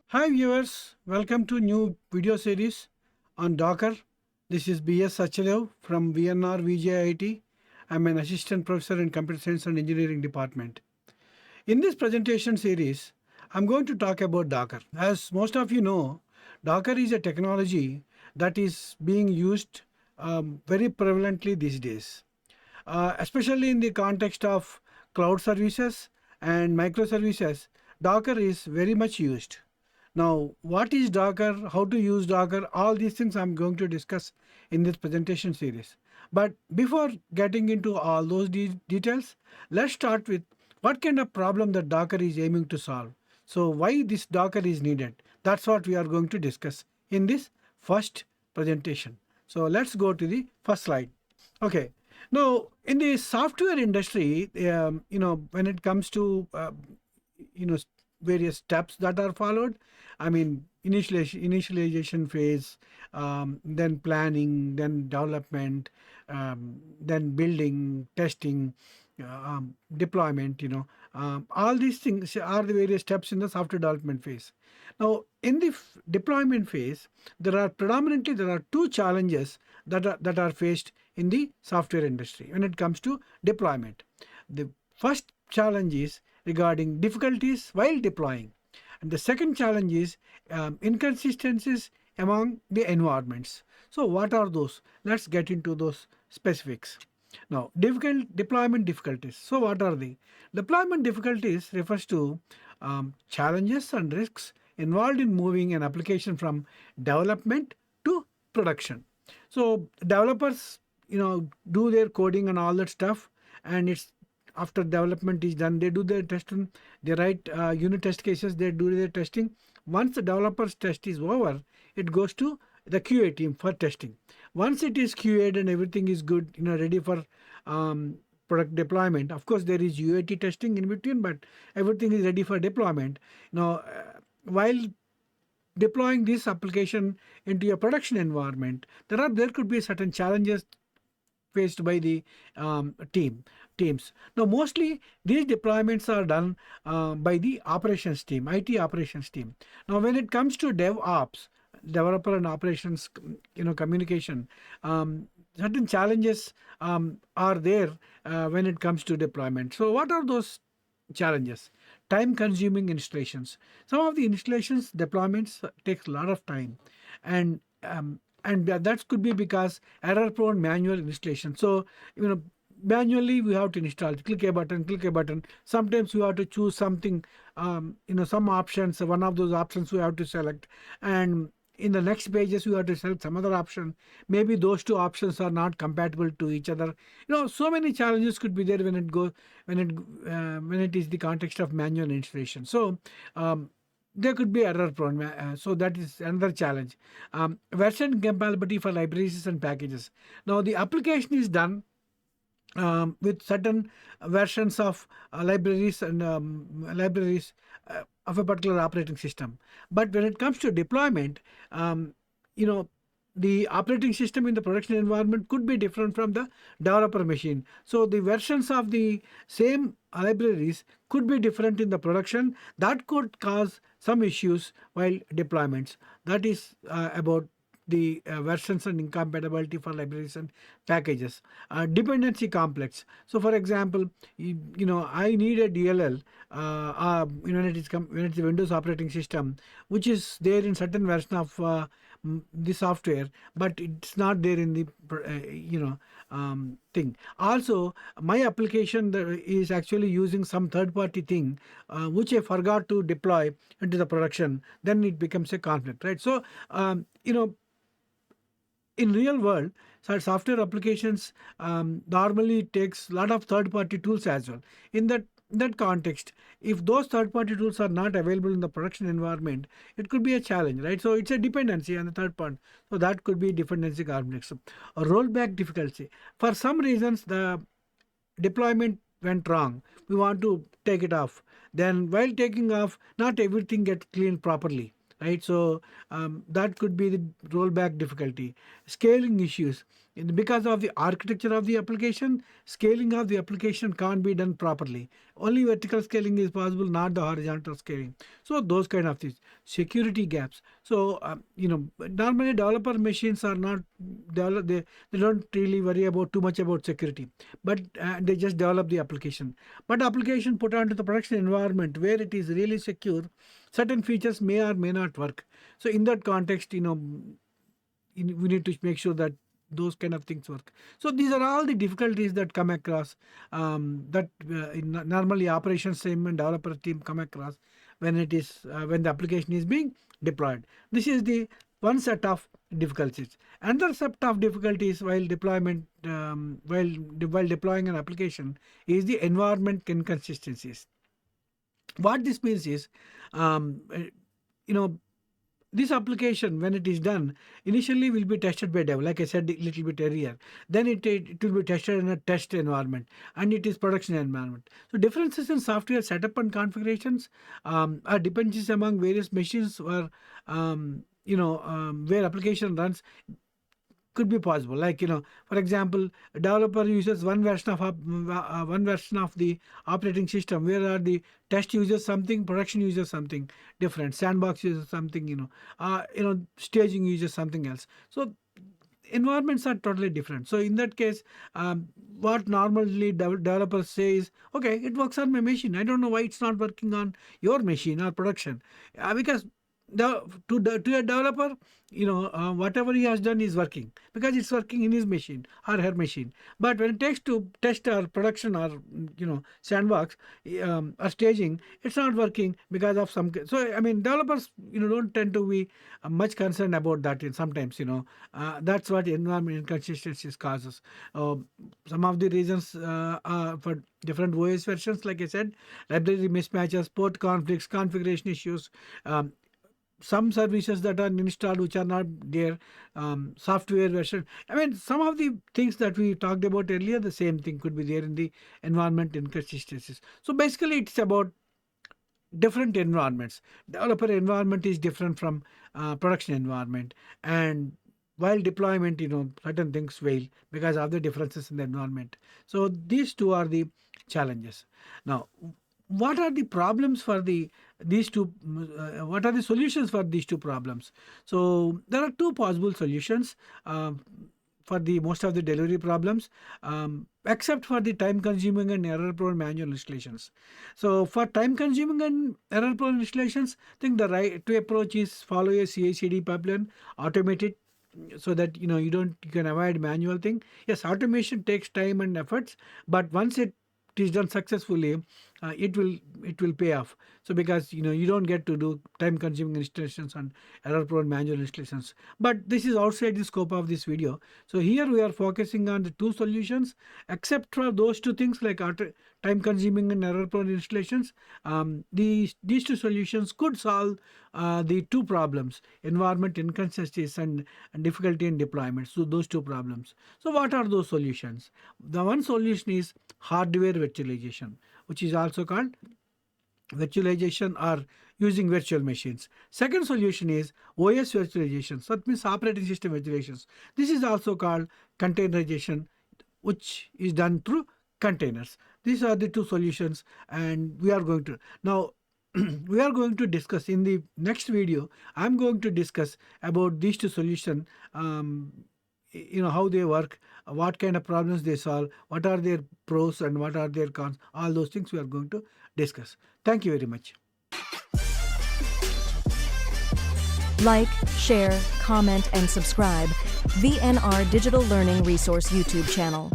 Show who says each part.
Speaker 1: Hi viewers, welcome to new video series on Docker. This is B.S. Satyadev from VNR VJIT. I'm an assistant professor in computer science and engineering department. In this presentation series, I'm going to talk about Docker. As most of you know, Docker is a technology that is being used very prevalently these days, especially in the context of cloud services and microservices. Docker is very much used. Now, what is Docker, how to use Docker, all these things I'm going to discuss in this presentation series. But before getting into all those details, let's start with what kind of problem that Docker is aiming to solve. So why this Docker is needed? That's what we are going to discuss in this first presentation. So let's go to the first slide. Okay. Now, in the software industry, when it comes to various steps that are followed. I mean, initialization phase, then planning, then development, then building, testing, deployment. All these things are the various steps in the software development phase. Now, in the deployment phase, there are two challenges that are faced in the software industry when it comes to deployment. The first challenge is regarding difficulties while deploying. And the second challenge is inconsistencies among the environments. So what are those? Let's get into those specifics. Now, deployment difficulties. So what are they? Deployment difficulties refers to challenges and risks involved in moving an application from development to production. So developers, do their coding and all that stuff, and it's after development is done, they do their testing, they write unit test cases, they do their testing. Once the developer's test is over, it goes to the QA team for testing. Once it is QA'd and everything is good, ready for product deployment. Of course, there is UAT testing in between, but everything is ready for deployment. While deploying this application into a production environment, there could be certain challenges faced by the teams. Now, mostly these deployments are done by the operations team, IT operations team. Now, when it comes to DevOps, developer and operations, communication, certain challenges are there when it comes to deployment. So, what are those challenges? Time-consuming installations. Some of the installations deployments takes a lot of time, and that could be because error-prone manual installation. So, manually we have to install, click a button. Sometimes we have to choose something, some options, one of those options we have to select, and in the next pages we have to select some other option. Maybe those two options are not compatible to each other. So many challenges could be there when it is the context of manual installation. So there could be error prone, so that is another challenge. Version compatibility for libraries and packages. Now the application is done with certain versions of libraries and of a particular operating system. But when it comes to deployment, the operating system in the production environment could be different from the developer machine. So the versions of the same libraries could be different in the production. That could cause some issues while deployments. That is about the versions and incompatibility for libraries and packages. Dependency complex. So for example, I need a DLL when it's a Windows operating system, which is there in certain version of the software, but it's not there in the thing. Also, my application is actually using some third-party thing which I forgot to deploy into the production. Then it becomes a conflict, right? So in real world, software applications normally takes a lot of third-party tools as well. In that context, if those third-party tools are not available in the production environment, it could be a challenge, right? So it's a dependency on the third part. So that could be dependency complex. A rollback difficulty. For some reasons, the deployment went wrong. We want to take it off. Then while taking off, not everything gets cleaned properly. Right, so that could be the rollback difficulty. Scaling issues. because of the architecture of the application, scaling of the application can't be done properly. Only vertical scaling is possible, not the horizontal scaling. So those kind of things, security gaps. So normally developer machines are not they don't really worry about too much about security, but they just develop the application. But application put onto the production environment where it is really secure, certain features may or may not work. So in that context, we need to make sure that those kind of things work. So these are all the difficulties that come across, that normally operations team and developer team come across when it is when the application is being deployed. This is the one set of difficulties. Another set of difficulties while deployment, while deploying an application, is the environment inconsistencies. What this means is, you know this application, when it is done, initially will be tested by dev, like I said a little bit earlier. Then it will be tested in a test environment, and it is production environment. So differences in software setup and configurations are dependencies among various machines, or where application runs could be possible. Like, for example, a developer uses one version of the operating system, where are the test uses something, production uses something different, sandbox uses something, staging uses something else. So environments are totally different. So in that case, what normally developers say is, okay, it works on my machine, I don't know why it's not working on your machine or production. Because to a developer, whatever he has done is working, because it's working in his machine or her machine. But when it takes to test or production, or sandbox or staging, it's not working because of some. So developers don't tend to be much concerned about that. Sometimes that's what environment inconsistencies causes. Some of the reasons are for different OS versions, like I said, library mismatches, port conflicts, configuration issues. Some services that are installed which are not there, software version. Some of the things that we talked about earlier, the same thing could be there in the environment inconsistencies. So basically, it's about different environments. Developer environment is different from production environment, and while deployment, certain things fail because of the differences in the environment. So these two are the challenges. Now, what are the problems for these two? What are the solutions for these two problems? So there are two possible solutions for the most of the delivery problems, except for the time-consuming and error-prone manual installations. So for time-consuming and error-prone installations, I think the right to approach is follow a CI/CD pipeline, automate it, so that you can avoid manual thing. Yes, automation takes time and efforts, but once it is done successfully, it will pay off. So because you don't get to do time consuming installations and error prone manual installations. But this is outside the scope of this video. So here we are focusing on the two solutions. Except for those two things, like time consuming and error prone installations, these two solutions could solve the two problems: environment inconsistencies and difficulty in deployment. So those two problems. So what are those solutions? The one solution is hardware virtualization, which is also called virtualization or using virtual machines. Second solution is OS virtualization. So that means operating system virtualizations. This is also called containerization, which is done through containers. These are the two solutions, and we are going to now we are going to discuss in the next video. I'm going to discuss about these two solutions, how they work, what kind of problems they solve, what are their pros and what are their cons. All those things we are going to discuss. Thank you very much.
Speaker 2: Like, share, comment, and subscribe VNR Digital Learning Resource YouTube channel.